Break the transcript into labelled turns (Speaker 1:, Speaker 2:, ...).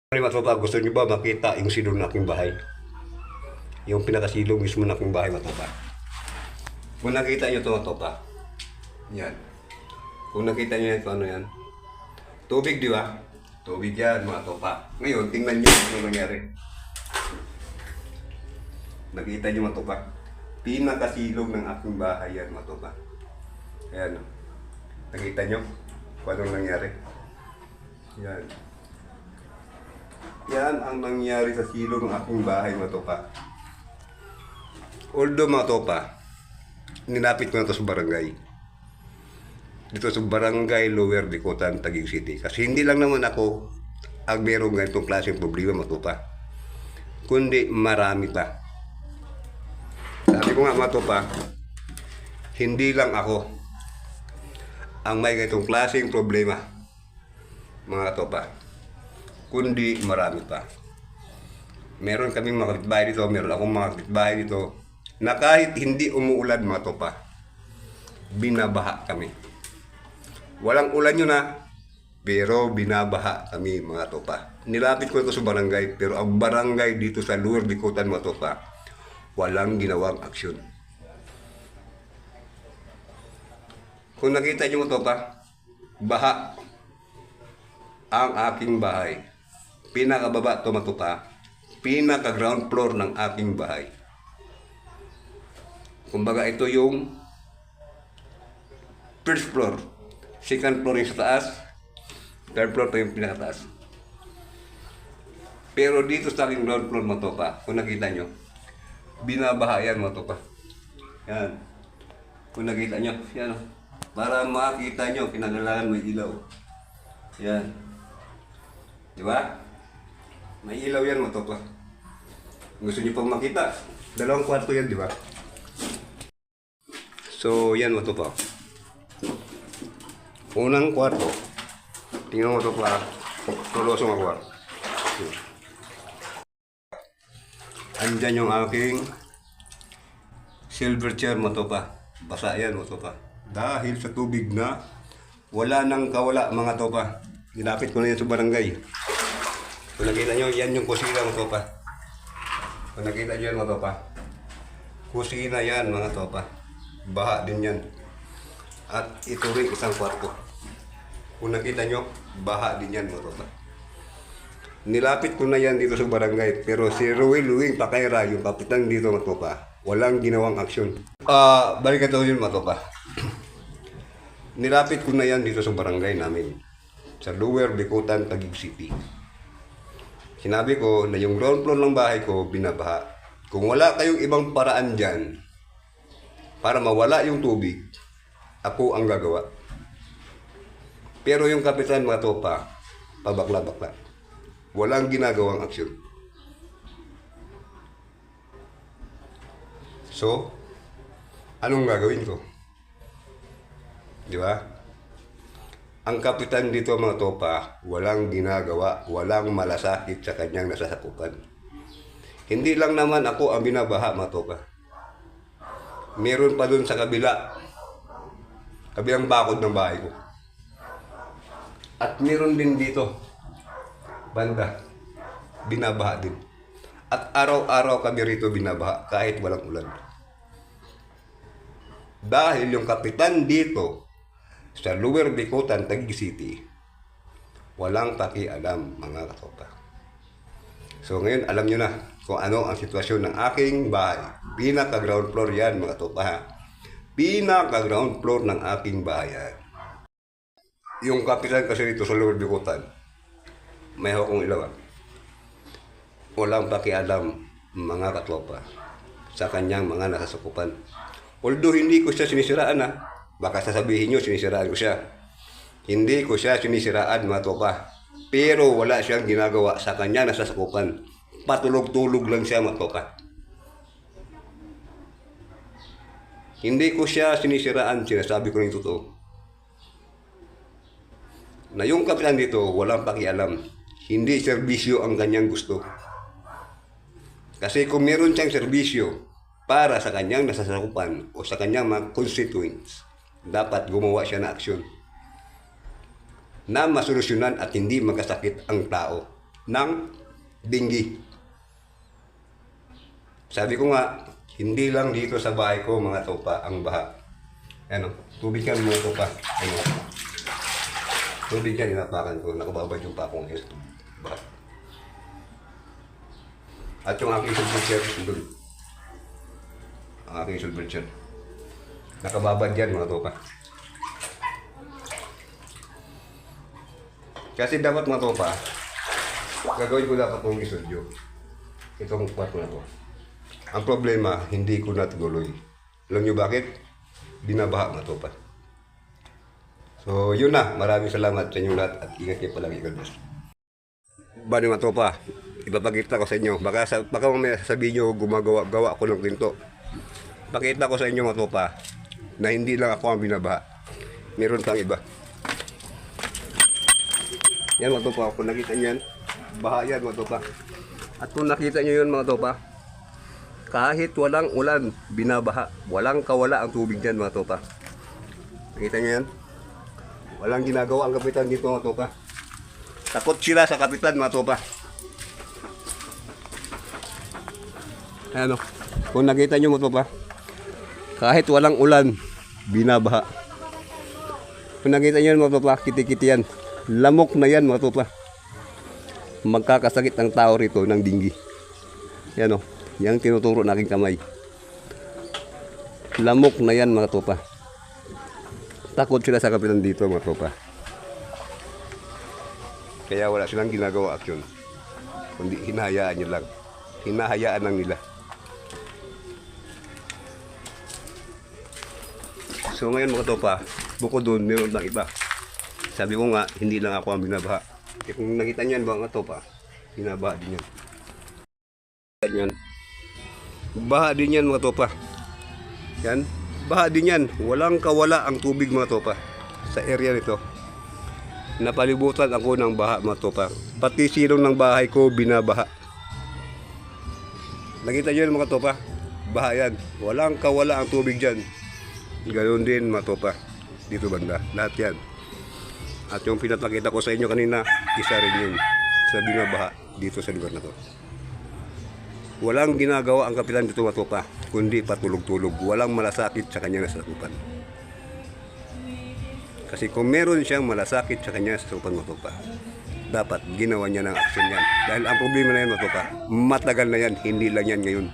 Speaker 1: Matopa, gusto niyo ba makita yung silong ng aking bahay? Yung pinakasilong mismo ng aking bahay, Matopa. Kung nakita niyo ito, Matopa. Yan. Kung nakita niyo ito, ano yan? Tubig, di ba? Tubig yan, mga topa. Ngayon, tingnan niyo ano nangyari. Nakita niyo, Matopa. Pinakasilong ng aking bahay yan, Matopa. Ayan. Nakita niyo kung anong nangyari. Yan. Yan ang nangyari sa silong ng aking bahay, Matopa. Although, Matopa, nilapit ko na ito sa barangay. Dito sa barangay Lower Bicotan, Taguig City. Kasi hindi lang naman ako ang merong ganitong klaseng problema, Matopa. Kundi marami pa. Sabi ko nga, Matopa, hindi lang ako ang may ganitong klaseng problema, mga Topa. Kundi marami pa. Meron kaming mga kapitbahay dito, meron akong mga kapitbahay dito na kahit hindi umuulan, mga Topa, binabaha kami. Walang ulan yun pero binabaha kami, mga Topa. Nilapit ko ito sa barangay, pero ang barangay dito sa Lower Bicotan, mga Topa, walang ginawang aksyon. Kung nakita nyo, mga Topa, baha ang aking bahay. Pinakababa ito, Matopa. Pinaka ground floor ng aking bahay. Kumbaga ito yung first floor. Second floor yung sa taas. Third floor ito yung pinakataas. Pero dito sa aking ground floor, Matopa, kung nakita nyo, binabaha yan, Matopa. Yan. Kung nakita nyo, yan. Para makita nyo, kinagalakan may ilaw. Yan. Diba? May ilaw yan, Matopa. Gusto nyo pang makita? Dalawang kwarto yan, diba? So, yan, Matopa. Unang kwarto. Tingnan mo, Matopa. Tulosong ang kwarto. Andyan yung aking silver chair, Matopa. Basa yan, Matopa. Dahil sa tubig na wala nang kawala, mga Topa. Nilapit ko na yan sa barangay. Kung nakita nyo, yan yung kusina, mga Topa. Kung nakita nyo yan, mga Topa. Kusina yan, mga Topa. Baha din yan. At ito rin isang kwarto. Kung nakita nyo, baha din yan, mga Topa. Nilapit ko na yan dito sa barangay. Pero si Ruel Luwing Pakaira, yung kapitan dito, mga Topa, walang ginawang aksyon. Balik ito yun, mga Topa. Nilapit ko na yan dito sa barangay namin. Sa Lower Bicotan, Taguig City. Sinabi ko na yung ground floor ng bahay ko binabaha. Kung wala kayong ibang paraan dyan para mawala yung tubig, ako ang gagawa. Pero yung kapitan, mga Topa, pabakla-bakla. Walang ginagawang aksyon. So, anong gagawin ko? Di ba? Ang kapitan dito, mga Topa, walang ginagawa, walang malasakit sa kanyang nasasakupan. Hindi lang naman ako ang binabaha, mga Topa. Meron pa dun sa kabilang bakod ng bahay ko. At meron din dito, banda, binabaha din. At araw-araw kami rito binabaha kahit walang ulan. Dahil yung kapitan dito, sa Lower Bicotan, Taguig City, walang pakialam, mga katopa. So ngayon, alam nyo na kung ano ang sitwasyon ng aking bahay. Pinaka-ground floor yan, mga katopa. Pinaka-ground floor ng aking bahay. Yung kapitan kasi dito sa Lower Bicotan, may hukong ilaw. Walang pakialam, mga katopa, sa kanyang mga nasasakupan. Although hindi ko siya sinisiraan, baka sasabihin nyo, sinisiraan ko siya. Hindi ko siya sinisiraan, mga Topa. Pero wala siyang ginagawa sa kanya nasasakupan. Patulog-tulog lang siya, mga Topa. Hindi ko siya sinisiraan, sinasabi ko rin totoo. Na yung kapitan dito, walang pakialam. Hindi serbisyo ang kanyang gusto. Kasi kung meron siyang serbisyo para sa kanyang nasasakupan o sa kanyang mga constituents, dapat gumawa siya ng aksyon. na masolusyonan at hindi magkasakit ang tao. ng dinggi. Sabi ko nga, hindi lang dito sa bahay ko mga tropa ang baha. Ano, tubig yan mga tropa. Ano, tubig yan, inapakan ko. Nakababad yung pakong is. Baha. At yung aking silver shirt, doon. Ang aking silver shirt. Nakababad yan mga tropa. Kasi dapat mga tropa, gagawin ko dapat itong studio. Itong kwarto na to. Ang problema, hindi ko natuloy. Alam nyo bakit? Binabaha mga tropa. So yun na, maraming salamat sa inyo lahat at ingat kayo palagi. God bless. Bani mga tropa, ipapakita ko sa inyo. Baka mamaya sasabihin nyo gumagawa ko ng ginto. Pakita ko sa inyo mga tropa na hindi lang ako ang binabaha. Meron pang iba. Yan mga tropa, kung nakita nyo yan, baha yan mga tropa. At kung nakita nyo yun mga tropa, kahit walang ulan, binabaha. Walang kawala ang tubig dyan mga tropa. Nakita nyo yan? Walang ginagawa ang kapitan dito mga tropa. Takot sila sa kapitan mga tropa. Ano? Kung nakita nyo mga tropa, kahit walang ulan, binabaha. Kung nakita nyo mga tropa, kiti-kiti yan. Lamok na yan mga tropa. Magkakasakit ang tao rito ng dinggi. Yan o. Yang tinuturo na aking kamay. Lamok na yan mga tropa. Takot sila sa kapitan dito mga tropa. Kaya wala silang ginagawa aksyon. Kundi hinahayaan nyo lang. Hinahayaan lang nila. So ngayon mga tropa, bukod doon meron lang iba. Sabi ko nga, hindi lang ako ang binabaha. E kung nakita nyo yan mga tropa, binabaha din yan. Yan. Baha din yan mga tropa. Yan. Baha din yan. Walang kawala ang tubig mga tropa. Sa area nito. Napalibutan ako ng baha mga tropa. Pati silong ng bahay ko binabaha. Nakita nyo yan mga tropa. Baha yan. Walang kawala ang tubig dyan. Ganoon din mga tropa. Dito banda. Lahat yan. At yung pinapakita ko sa inyo kanina, isa rin yun sa binabaha dito sa lugar na to. Walang ginagawa ang kapitan dito mga tropa, kundi patulog-tulog. Walang malasakit sa kanyang nasasakupan. Kasi kung meron siyang malasakit sa kanyang nasasakupan mga tropa, dapat ginawa niya ng aksyon yan. Dahil ang problema na yan mga tropa, matagal na yan, hindi lang yan ngayon.